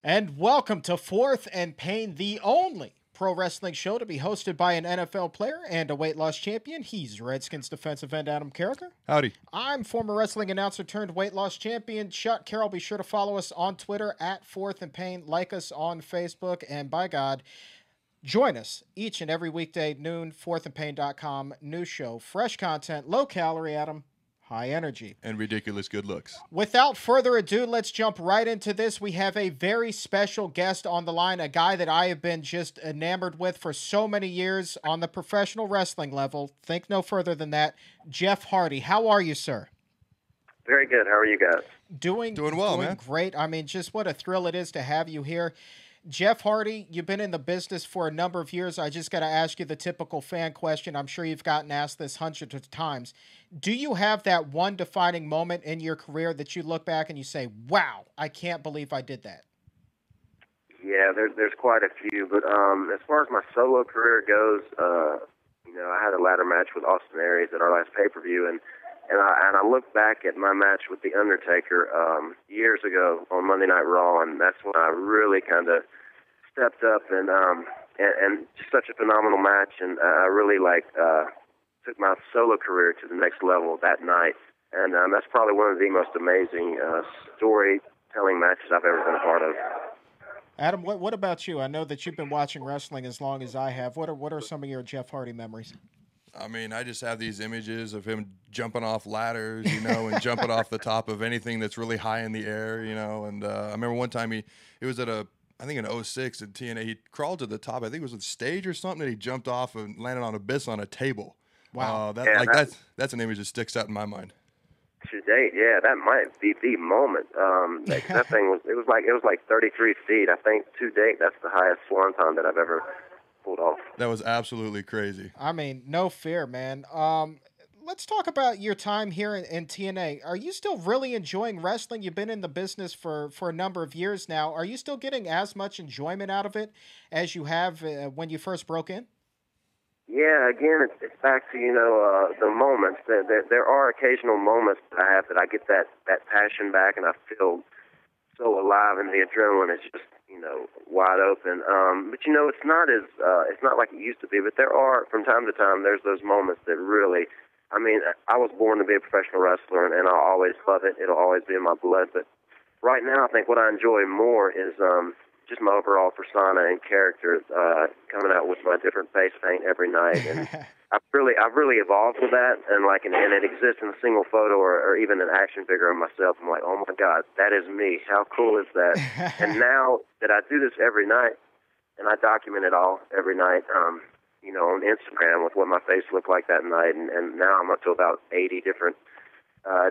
And welcome to Fourth and Pain, the only pro wrestling show to be hosted by an NFL player and a weight loss champion. He's Redskins defensive end Adam Carriker. Howdy. I'm former wrestling announcer turned weight loss champion Chuck Carroll. Be sure to follow us on Twitter at Fourth and Pain, like us on Facebook, and by God, join us each and every weekday noon, fourthandpain.com, new show, fresh content, low calorie, Adam. High energy. And ridiculous good looks. Without further ado, let's jump right into this. We have a very special guest on the line, a guy that I have been just enamored with for so many years on the professional wrestling level. Think no further than that. Jeff Hardy. How are you, sir? Very good. How are you guys? Doing well, man. Great. I mean, just what a thrill it is to have you here. Jeff Hardy, you've been in the business for a number of years. I just got to ask you the typical fan question. I'm sure you've gotten asked this hundreds of times. Do you have that one defining moment in your career that you look back and you say, wow, I can't believe I did that? Yeah, there's quite a few. But as far as my solo career goes, I had a ladder match with Austin Aries at our last pay-per-view, and I look back at my match with The Undertaker years ago on Monday Night Raw, and that's when I really kind of stepped up and just such a phenomenal match, and I really took my solo career to the next level that night, and that's probably one of the most amazing storytelling matches I've ever been a part of. Adam, what about you? I know that you've been watching wrestling as long as I have. What are some of your Jeff Hardy memories? I mean, I just have these images of him jumping off ladders, and jumping off the top of anything that's really high in the air, and I remember one time it was at I think in 06 at TNA, he crawled to the top, I think it was a stage or something, and he jumped off and landed on Abyss on a table. Wow. That's an image that sticks out in my mind. To date, yeah, that might be the moment. That thing was like 33 feet. I think to date, that's the highest swanton that I've ever pulled off. That was absolutely crazy. I mean, no fear, man. Let's talk about your time here in TNA. Are you still really enjoying wrestling? You've been in the business for a number of years now. Are you still getting as much enjoyment out of it as you have when you first broke in? Yeah, again, it's back to, the moments. There are occasional moments that I have that I get that passion back, and I feel so alive, and the adrenaline is just, wide open. But, it's not like it used to be, but there are, from time to time, there's those moments that really, I was born to be a professional wrestler, and I'll always love it. It'll always be in my blood. But right now, I think what I enjoy more is just my overall persona and character, coming out with my different face paint every night. And I've really evolved with that, and it exists in a single photo or even an action figure of myself. I'm like, oh my God, that is me. How cool is that? And now that I do this every night, and I document it all every night, on Instagram with what my face looked like that night, and now I'm up to about 80 different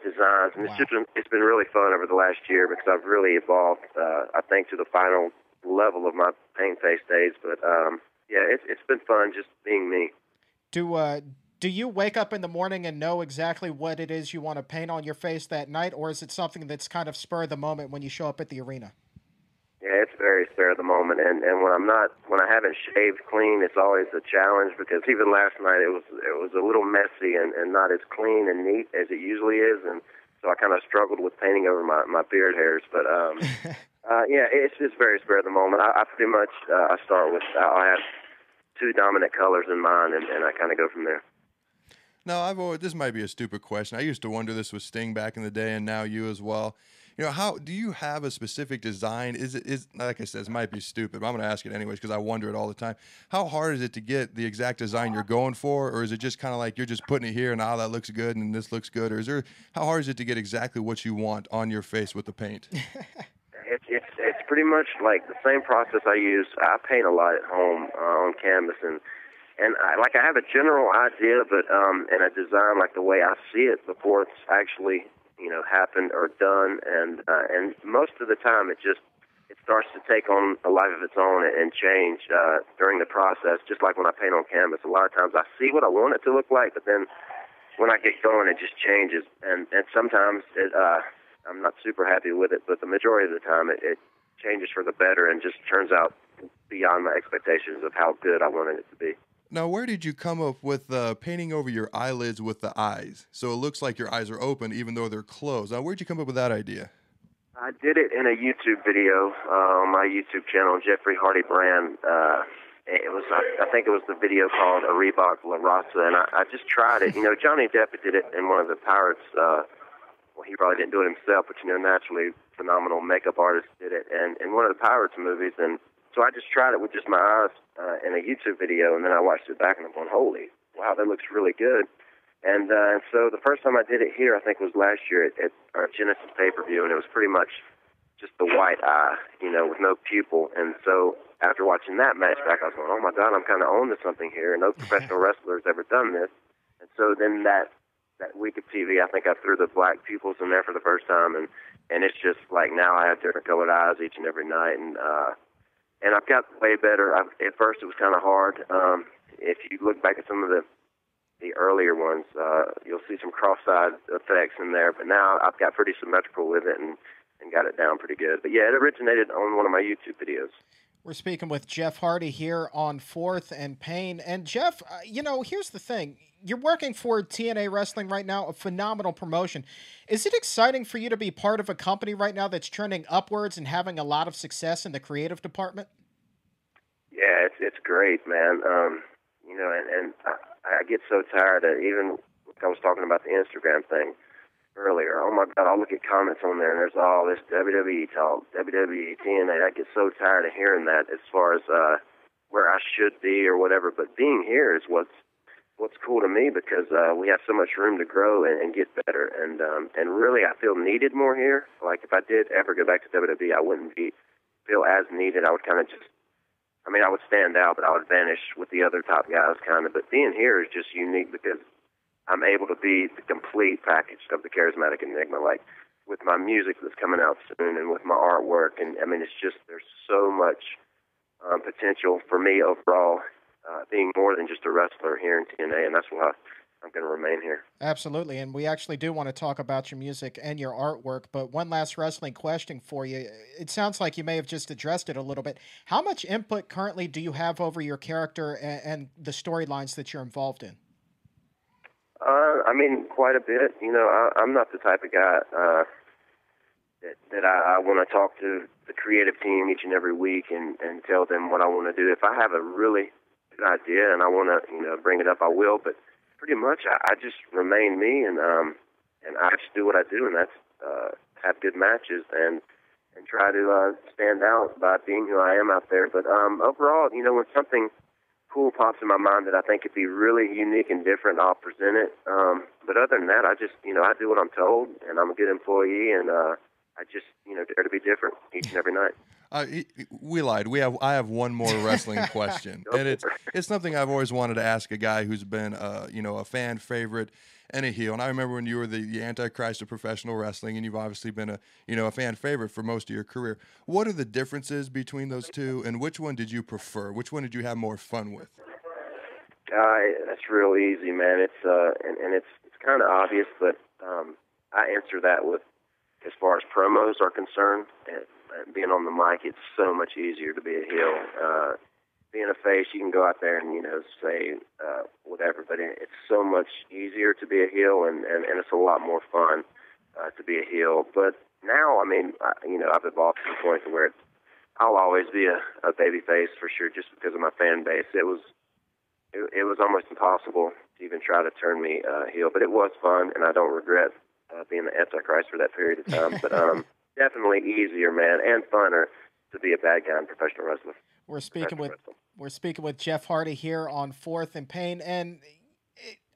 designs, and wow. It's been really fun over the last year because I've really evolved, I think, to the final level of my paint face days. But it's been fun just being me. Do you wake up in the morning and know exactly what it is you want to paint on your face that night, or is it something that's kind of spur of the moment when you show up at the arena? Yeah, it's very spur of the moment, and when I haven't shaved clean, it's always a challenge because even last night it was a little messy and not as clean and neat as it usually is, and so I kind of struggled with painting over my beard hairs. But it's just very spur of the moment. I pretty much I start with I have two dominant colors in mind, and I kind of go from there. No, this might be a stupid question. I used to wonder this with Sting back in the day, and now you as well. How do you have a specific design? Is like I said, it might be stupid, but I'm going to ask it anyways because I wonder it all the time. How hard is it to get the exact design you're going for, or is it just kind of like you're just putting it here and that looks good and this looks good, or how hard is it to get exactly what you want on your face with the paint? It's pretty much like the same process I use. I paint a lot at home on canvas, and I have a general idea, but and a design like the way I see it before it's actually happened or done, and most of the time it starts to take on a life of its own and change during the process. Just like when I paint on canvas, a lot of times I see what I want it to look like, but then when I get going, it just changes, and sometimes I'm not super happy with it, but the majority of the time it changes for the better and just turns out beyond my expectations of how good I wanted it to be. Now, where did you come up with painting over your eyelids with the eyes? So it looks like your eyes are open even though they're closed. Now, where'd you come up with that idea? I did it in a YouTube video on my YouTube channel, Jeffrey Hardy Brand. It was, I think it was the video called A Reebok La Raza, and I just tried it. You know, Johnny Depp did it in one of the Pirates. Well, he probably didn't do it himself, but, you know, naturally phenomenal makeup artist did it in one of the Pirates movies. And so I just tried it with just my eyes in a YouTube video, and then I watched it back, and I'm going, holy, wow, that looks really good. And so the first time I did it here, I think was last year at our Genesis pay-per-view, and it was pretty much just the white eye, you know, with no pupil. And so after watching that match back, I was going, oh, my God, I'm kind of on to something here. No professional wrestler's ever done this. And so then that week of TV, I think I threw the black pupils in there for the first time, and it's just like now I have different colored eyes each and every night. And I've got way better. At first it was kind of hard. If you look back at some of the earlier ones, you'll see some cross-eyed effects in there, but now I've got pretty symmetrical with it and got it down pretty good. But yeah, it originated on one of my YouTube videos. We're speaking with Jeff Hardy here on 4th and Pain. And Jeff, you know, here's the thing. You're working for TNA Wrestling right now, a phenomenal promotion. Is it exciting for you to be part of a company right now that's trending upwards and having a lot of success in the creative department? Yeah, it's great, man. You know, and I get so tired of, even I was talking about the Instagram thing earlier. Oh my God, I'll look at comments on there and there's all this WWE talk, WWE, TNA. I get so tired of hearing that as far as where I should be or whatever. But being here is what's cool to me, because we have so much room to grow and get better. And really, I feel needed more here. Like if I did ever go back to WWE, I wouldn't feel as needed. I would kind of just, I mean, I would stand out, but I would vanish with the other top guys, kind of. But being here is just unique because I'm able to be the complete package of the Charismatic Enigma, like with my music that's coming out soon and with my artwork. And, I mean, it's just, there's so much potential for me overall, being more than just a wrestler here in TNA, and that's why I'm going to remain here. Absolutely, and we actually do want to talk about your music and your artwork, but one last wrestling question for you. It sounds like you may have just addressed it a little bit. How much input currently do you have over your character and the storylines that you're involved in? I mean, quite a bit. You know, I'm not the type of guy that I want to talk to the creative team each and every week and tell them what I want to do. If I have a really good idea and I want to, you know, bring it up, I will, but pretty much, I just remain me, and I just do what I do, and that's have good matches and try to stand out by being who I am out there. But overall, you know, when something cool pops in my mind that I think could be really unique and different, I'll present it. But other than that, I just, you know, I do what I'm told, and I'm a good employee, and I just, you know, dare to be different each and every night. We lied. I have one more wrestling question, and it's something I've always wanted to ask a guy who's been, you know, a fan favorite and a heel. And I remember when you were the Antichrist of professional wrestling, and you've obviously been a fan favorite for most of your career. What are the differences between those two, and which one did you prefer? Which one did you have more fun with? That's real easy, man. It's and it's kind of obvious, but I answer that with, as far as promos are concerned, and being on the mic, it's so much easier to be a heel. Being a face, you can go out there and, you know, say whatever, but it's so much easier to be a heel, and it's a lot more fun to be a heel. But now, I mean, you know, I've evolved to the point where I'll always be a baby face for sure, just because of my fan base. It was almost impossible to even try to turn me heel, but it was fun, and I don't regret being the Antichrist for that period of time. But definitely easier, man, and funner to be a bad guy in professional wrestling. We're speaking with Jeff Hardy here on 4th and Pain, and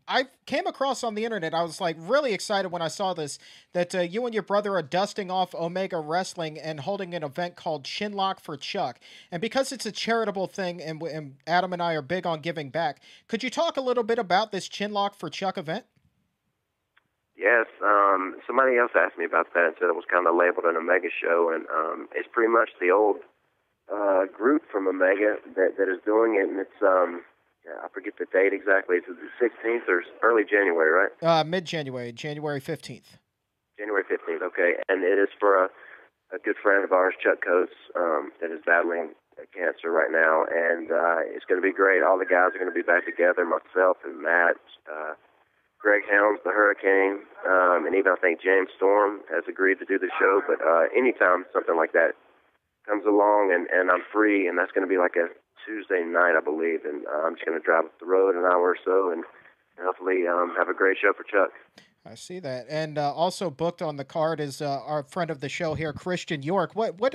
I came across on the internet. I was like really excited when I saw this, that you and your brother are dusting off Omega Wrestling and holding an event called Chinlock for Chuck. And because it's a charitable thing, and Adam and I are big on giving back, could you talk a little bit about this Chinlock for Chuck event? Yes, somebody else asked me about that and said it was kind of labeled an Omega show, and it's pretty much the old group from Omega that is doing it, and it's I forget the date exactly. It's the 16th or early January, right? Mid-January, January 15th. January 15th, okay. And it is for a good friend of ours, Chuck Coates, that is battling cancer right now, and it's going to be great. All the guys are going to be back together, myself and Matt, Greg Helms, the Hurricane, and even I think James Storm has agreed to do the show. But anytime something like that comes along and I'm free, and that's going to be like a Tuesday night, I believe, and I'm just going to drive up the road an hour or so and hopefully have a great show for Chuck. I see that. And also booked on the card is our friend of the show here, Christian York. What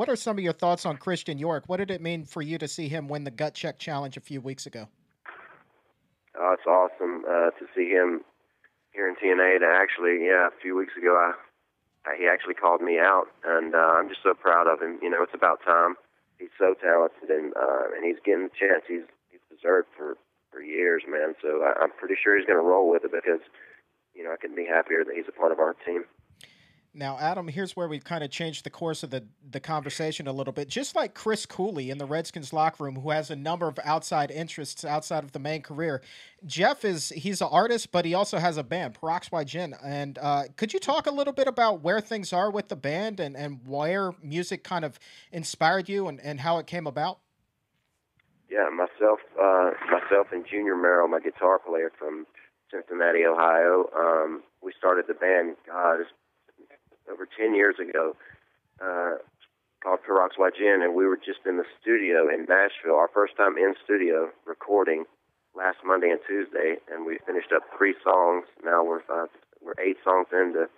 are some of your thoughts on Christian York? What did it mean for you to see him win the Gut Check Challenge a few weeks ago? It's awesome to see him here in TNA. And actually, a few weeks ago, he actually called me out, and I'm just so proud of him. You know, it's about time. He's so talented, and he's getting the chance he's deserved for years, man. So I'm pretty sure he's going to roll with it because, you know, I couldn't be happier that he's a part of our team. Now, Adam, here's where we kind of changed the course of the conversation a little bit. Just like Chris Cooley in the Redskins locker room, who has a number of outside interests outside of the main career, Jeff he's an artist, but he also has a band, Peroxide Gin. And could you talk a little bit about where things are with the band and where music kind of inspired you and how it came about? Yeah, myself and Junior Merrill, my guitar player from Cincinnati, Ohio, we started the band, it's over 10 years ago, called Peroxide Gin, and we were just in the studio in Nashville, our first time in studio recording last Monday and Tuesday, and we finished up 3 songs. Now we're 8 songs into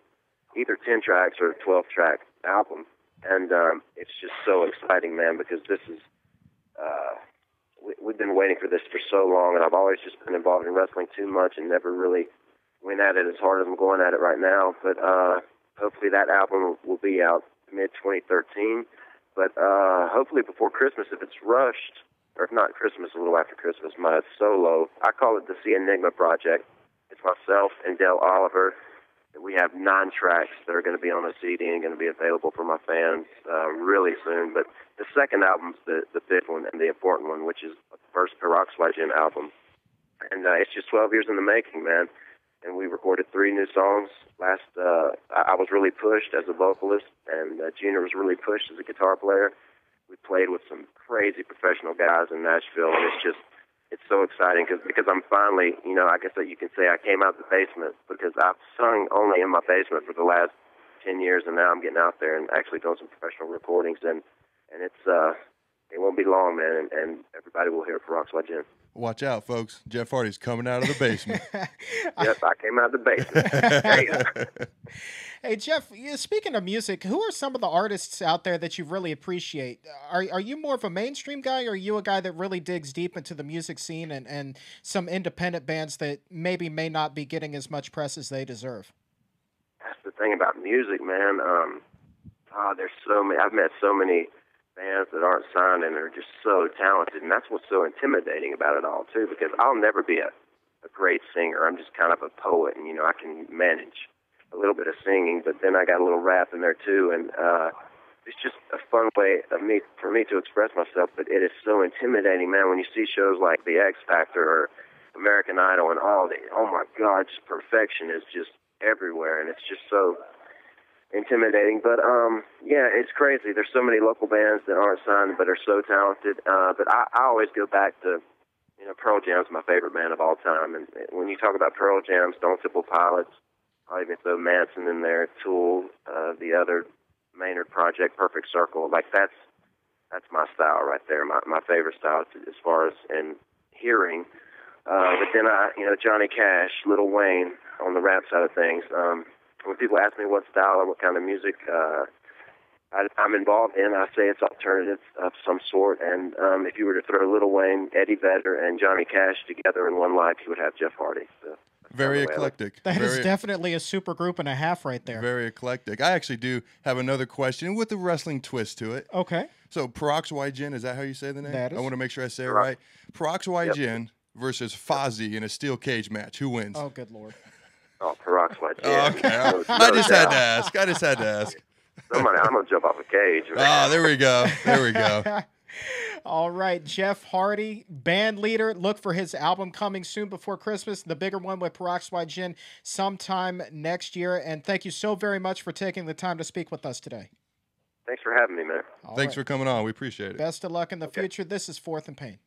either 10 tracks or a 12-track album, and it's just so exciting, man, because this is we've been waiting for this for so long, and I've always just been involved in wrestling too much and never really went at it as hard as I'm going at it right now. But hopefully that album will be out mid-2013. But hopefully before Christmas, if it's rushed, or if not Christmas, a little after Christmas, my solo, I call it the Sea Enigma Project. It's myself and Dale Oliver. We have 9 tracks that are going to be on a CD and going to be available for my fans really soon. But the second album's the big one and the important one, which is the first Peroxide Gin album. And it's just 12 years in the making, man. And we recorded 3 new songs. I was really pushed as a vocalist, and Junior was really pushed as a guitar player. We played with some crazy professional guys in Nashville, and it's so exciting because I'm finally, you know, I guess that you can say I came out of the basement, because I've sung only in my basement for the last 10 years, and now I'm getting out there and actually doing some professional recordings, and it's it won't be long, man, and everybody will hear Peroxide Gin. Watch out, folks. Jeff Hardy's coming out of the basement. Yep, I came out of the basement. Hey, Jeff, speaking of music, who are some of the artists out there that you really appreciate? Are you more of a mainstream guy, or are you a guy that really digs deep into the music scene and some independent bands that maybe may not be getting as much press as they deserve? That's the thing about music, man. There's so many. I've met so many bands that aren't signed and are just so talented, and that's what's so intimidating about it all, too, because I'll never be a great singer. I'm just kind of a poet, and, you know, I can manage a little bit of singing, but then I got a little rap in there, too, and it's just a fun way for me to express myself, but it is so intimidating, man, when you see shows like The X Factor or American Idol and oh my God, just perfection is just everywhere, and it's just so intimidating. But yeah, it's crazy. There's so many local bands that aren't signed but are so talented. But I always go back to, you know, Pearl Jam's my favorite band of all time. And when you talk about Pearl Jam, Stone Temple Pilots, I'll even throw Manson in there, Tool, the other Maynard Project, Perfect Circle. Like that's my style right there. My favorite style as far as in hearing. But then Johnny Cash, Lil Wayne on the rap side of things. When people ask me what style or what kind of music I'm involved in, I say it's alternative of some sort. And if you were to throw Lil Wayne, Eddie Vedder, and Johnny Cash together in one life, you would have Jeff Hardy. So very eclectic. That is definitely a super group and a half right there. Very eclectic. I actually do have another question with a wrestling twist to it. Okay. So Peroxide Gin, is that how you say the name? That is. I want to make sure I say it right. Peroxide Gin versus Fozzy in a steel cage match. Who wins? Oh, good Lord. Oh, Peroxide Gin. Okay. I just had to ask. I'm going to jump off a cage. Oh, there we go. All right, Jeff Hardy, band leader. Look for his album coming soon before Christmas, the bigger one with Peroxide Gin sometime next year. And thank you so very much for taking the time to speak with us today. Thanks for having me, man. Thanks for coming on. We appreciate it. Best of luck in the future. This is Fourth and Pain.